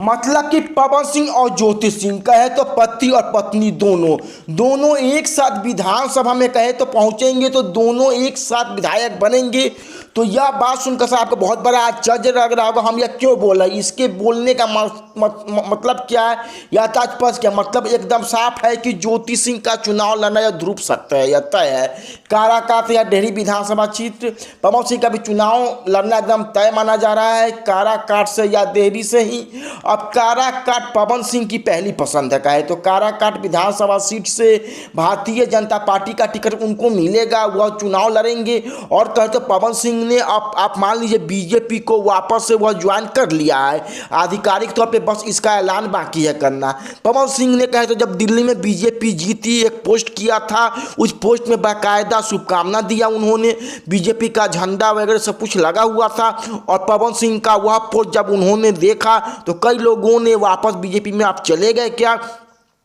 मतलब कि पवन सिंह और ज्योति सिंह कहे तो पति और पत्नी दोनों दोनों एक साथ विधानसभा में कहे तो पहुंचेंगे, तो दोनों एक साथ विधायक बनेंगे। तो यह बात सुनकर सर आपको बहुत बड़ा आश्चर्य लग रहा होगा, हम यह क्यों बोला, इसके बोलने का मतलब क्या है या तात्पर्य क्या, मतलब एकदम साफ है कि ज्योति सिंह का चुनाव लड़ना या ध्रुव सत्य है, यह तय है। काराकाट या डेहरी विधानसभा क्षेत्र पवन सिंह का भी चुनाव लड़ना एकदम तय माना जा रहा है, काराकाट से या डेहरी से ही। अब काराकाट पवन सिंह की पहली पसंद है, कहे तो काराकाट विधानसभा सीट से भारतीय जनता पार्टी का टिकट उनको मिलेगा, वह चुनाव लड़ेंगे। और कहे तो पवन सिंह ने आप मान लीजिए बीजेपी को वापस से वह ज्वाइन कर लिया है, आधिकारिक तौर पे बस इसका ऐलान बाकी है करना। पवन सिंह ने कहे तो जब दिल्ली में बीजेपी जीती एक पोस्ट किया था, उस पोस्ट में बाकायदा शुभकामना दिया उन्होंने, बीजेपी का झंडा वगैरह सब कुछ लगा हुआ था। और पवन सिंह का वह पोस्ट जब उन्होंने देखा तो कई लोगों ने वापस बीजेपी में आप चले गए क्या।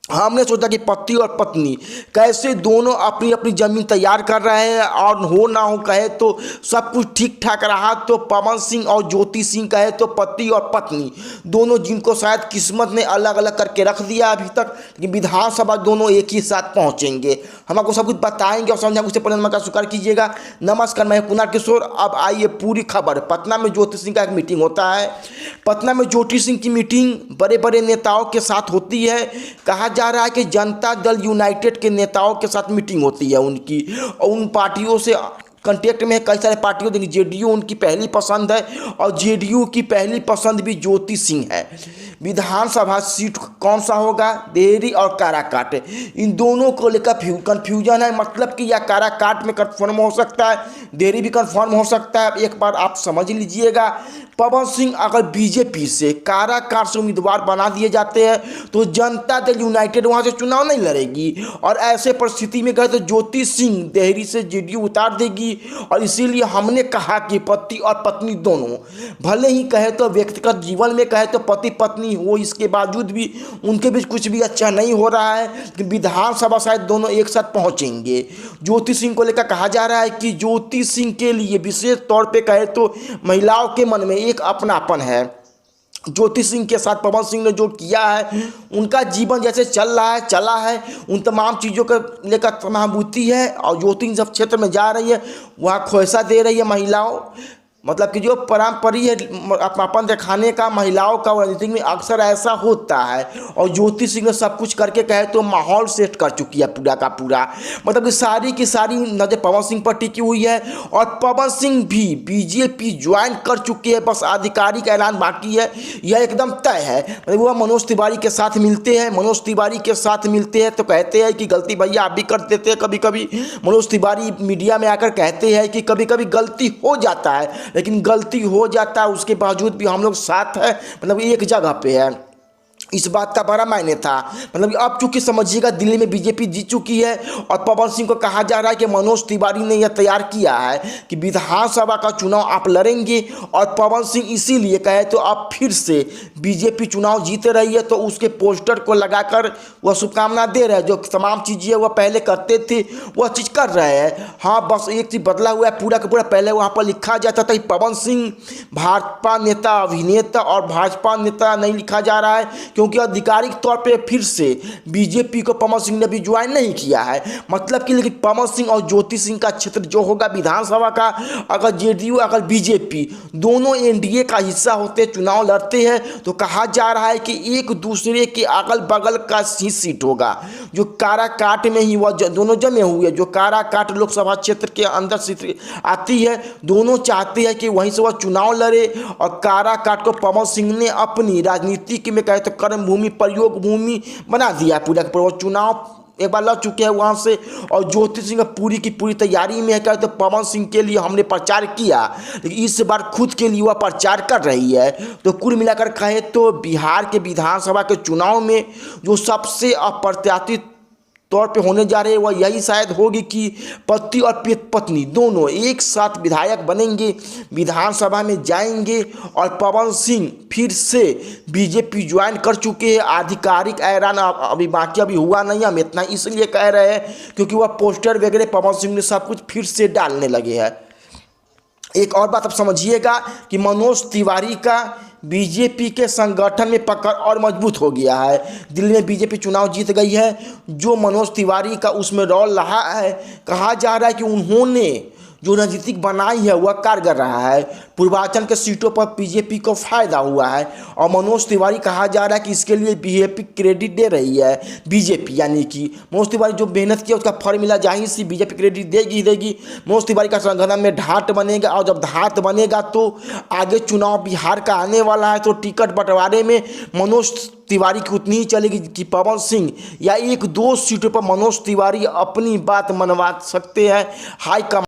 हमने सोचा कि पति और पत्नी कैसे दोनों अपनी अपनी ज़मीन तैयार कर रहे हैं और हो ना हो कहे तो सब कुछ ठीक ठाक रहा, तो पवन सिंह और ज्योति सिंह कहे तो पति और पत्नी दोनों, जिनको शायद किस्मत ने अलग अलग करके रख दिया अभी तक, लेकिन विधानसभा दोनों एक ही साथ पहुंचेंगे। हम आपको सब कुछ बताएंगे और समझाएंगे, उससे पहले नमस्कार स्वीकार कीजिएगा। नमस्कार, मैं कुणाल किशोर। अब आइए पूरी खबर। पटना में ज्योति सिंह का एक मीटिंग होता है। पटना में ज्योति सिंह की मीटिंग बड़े बड़े नेताओं के साथ होती है। कहा जा रहा है कि जनता दल यूनाइटेड के नेताओं के साथ मीटिंग होती है उनकी, और उन पार्टियों से कंटेक्ट में है, कई सारे पार्टियों देखिए जेडीयू उनकी पहली पसंद है और जेडीयू की पहली पसंद भी ज्योति सिंह है। विधानसभा सीट कौन सा होगा, डेहरी और काराकाट, इन दोनों को लेकर कन्फ्यूजन है। मतलब कि या काराकाट में कन्फर्म हो सकता है, डेहरी भी कन्फर्म हो सकता है। एक बार आप समझ लीजिएगा, पवन सिंह अगर बीजेपी से काराकाट से उम्मीदवार बना दिए जाते हैं तो जनता दल यूनाइटेड वहां से चुनाव नहीं लड़ेगी, और ऐसे परिस्थिति में कहे तो ज्योति सिंह डेहरी से जेडीयू उतार देगी। और इसीलिए हमने कहा कि पति और पत्नी दोनों, भले ही कहे तो व्यक्तिगत जीवन में कहे तो पति पत्नी हो, इसके बावजूद भी उनके बीच कुछ भी अच्छा नहीं हो रहा है कि विधानसभा शायद दोनों एक साथ पहुंचेंगे। ज्योति सिंह को लेकर कहा जा रहा है कि ज्योति सिंह के लिए विशेष तौर पे कहे तो महिलाओं के मन में एक अपनापन है। ज्योति सिंह के साथ पवन सिंह ने जो किया है, उनका जीवन जैसे चला है, उन तमाम चीज़ों को लेकर सहानुभूति है। और ज्योति जब क्षेत्र में जा रही है वहाँ ख्वाहिशा दे रही है महिलाओं, मतलब कि जो पारंपरिक है अपनापन दिखाने का महिलाओं का राजनीति में अक्सर ऐसा होता है। और ज्योति सिंह ने सब कुछ करके कहे तो माहौल सेट कर चुकी है पूरा का पूरा, मतलब कि सारी की सारी नज़र पवन सिंह पर टिकी हुई है। और पवन सिंह भी बीजेपी ज्वाइन कर चुके हैं, बस आधिकारिक ऐलान बाकी है, यह एकदम तय है। मतलब वह मनोज तिवारी के साथ मिलते हैं, मनोज तिवारी के साथ मिलते हैं तो कहते हैं कि गलती भैया आप भी कर देते हैं कभी कभी। मनोज तिवारी मीडिया में आकर कहते हैं कि कभी कभी गलती हो जाता है, लेकिन गलती हो जाता है उसके बावजूद भी हम लोग साथ हैं, मतलब एक जगह पे है। इस बात का बड़ा मायने था। मतलब अब चूंकि समझिएगा दिल्ली में बीजेपी जीत चुकी है और पवन सिंह को कहा जा रहा है कि मनोज तिवारी ने यह तैयार किया है कि विधानसभा का चुनाव आप लड़ेंगे। और पवन सिंह इसीलिए कहे तो अब फिर से बीजेपी चुनाव जीत रही है तो उसके पोस्टर को लगाकर वह शुभकामना दे रहे हैं। जो तमाम चीज़ें वह पहले करते थे वह चीज़ कर रहे हैं। हाँ, बस एक चीज़ बदला हुआ है पूरा का पूरा। पहले वहाँ पर लिखा जाता था कि पवन सिंह भाजपा नेता अभिनेता, और भाजपा नेता नहीं लिखा जा रहा है क्योंकि आधिकारिक तौर पे फिर से बीजेपी को पवन सिंह ने भी ज्वाइन नहीं किया है। मतलब कि लेकिन पवन सिंह और ज्योति सिंह का क्षेत्र जो होगा विधानसभा का, अगर जेडीयू अगर बीजेपी दोनों एनडीए का हिस्सा होते चुनाव लड़ते हैं तो कहा जा रहा है कि एक दूसरे के अगल बगल का ही सीट होगा। जो काराकाट में ही वह दोनों जमे हुए, जो काराकाट लोकसभा क्षेत्र के अंदर सीट आती है, दोनों चाहते हैं कि वहीं से वह चुनाव लड़े। और काराकाट को पवन सिंह ने अपनी राजनीति में कहे तो कर्म भूमि प्रयोग भूमि बना दिया पूरा का पूरा। चुनाव एक बार लड़ चुके हैं वहाँ से, और ज्योति सिंह पूरी की पूरी तैयारी में है। कहते तो पवन सिंह के लिए हमने प्रचार किया, लेकिन इस बार खुद के लिए वह प्रचार कर रही है। तो कुल मिलाकर कहे तो बिहार के विधानसभा के चुनाव में जो सबसे अप्रत्याशित तौर पे होने जा रहे हैं वह यही शायद होगी कि पति और पत्नी दोनों एक साथ विधायक बनेंगे, विधानसभा में जाएंगे। और पवन सिंह फिर से बीजेपी ज्वाइन कर चुके हैं। आधिकारिक ऐलान अभी बाकी अभी हुआ नहीं, हम इतना इसलिए कह रहे हैं क्योंकि वह पोस्टर वगैरह पवन सिंह ने सब कुछ फिर से डालने लगे हैं। एक और बात आप समझिएगा कि मनोज तिवारी का बीजेपी के संगठन में पकड़ और मजबूत हो गया है। दिल्ली में बीजेपी चुनाव जीत गई है। जो मनोज तिवारी का उसमें रोल रहा है, कहा जा रहा है कि उन्होंने जो रणनीतिक बनाई है वह कारगर रहा है। पूर्वांचल के सीटों पर बीजेपी को फायदा हुआ है और मनोज तिवारी कहा जा रहा है कि इसके लिए बीजेपी क्रेडिट दे रही है। बीजेपी यानी कि मनोज तिवारी जो मेहनत किया उसका फल मिला, जाहिर सी बीजेपी क्रेडिट देगी। मनोज तिवारी का संगठन में ढाट बनेगा और जब ढाट बनेगा तो आगे चुनाव बिहार का आने वाला है, तो टिकट बंटवारे में मनोज तिवारी की उतनी ही चलेगी कि पवन सिंह, या 1-2 सीटों पर मनोज तिवारी अपनी बात मनवा सकते हैं। हाईकमान